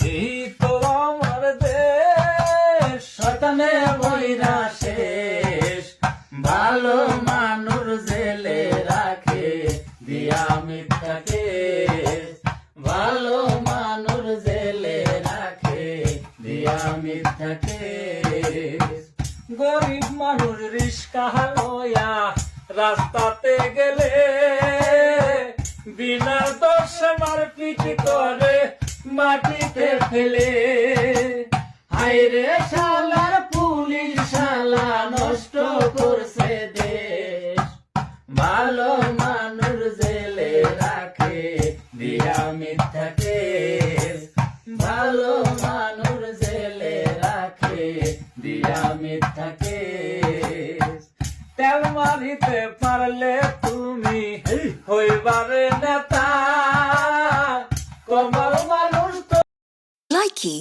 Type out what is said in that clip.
এই তো আমার দেশ, শয়তানে বইরা শেষ, ভালো মানুষ জেলে রাখে দিয়া মিথ্যা কেস, ভালো মানুষ জেলে রাখে দিয়া মিথ্যা কেস। গরিব মানুষ রিস্কা লয়া রাস্তাতে গেলে বিনা দোষে মারপিট করে মাটিতে ফেলে। হায়রে শালার পুলিশ শালা নষ্ট করছে দেশ, ভালো মানুষ জেলে রাখে দিয়া মিথ্যা কেস, ভালো মানুষ জেলে রাখে দিয়া মিথ্যা কেস। তেল মারিতে পারলে তুমি হইবারে নেতা, কমাল মানুষ তো Likey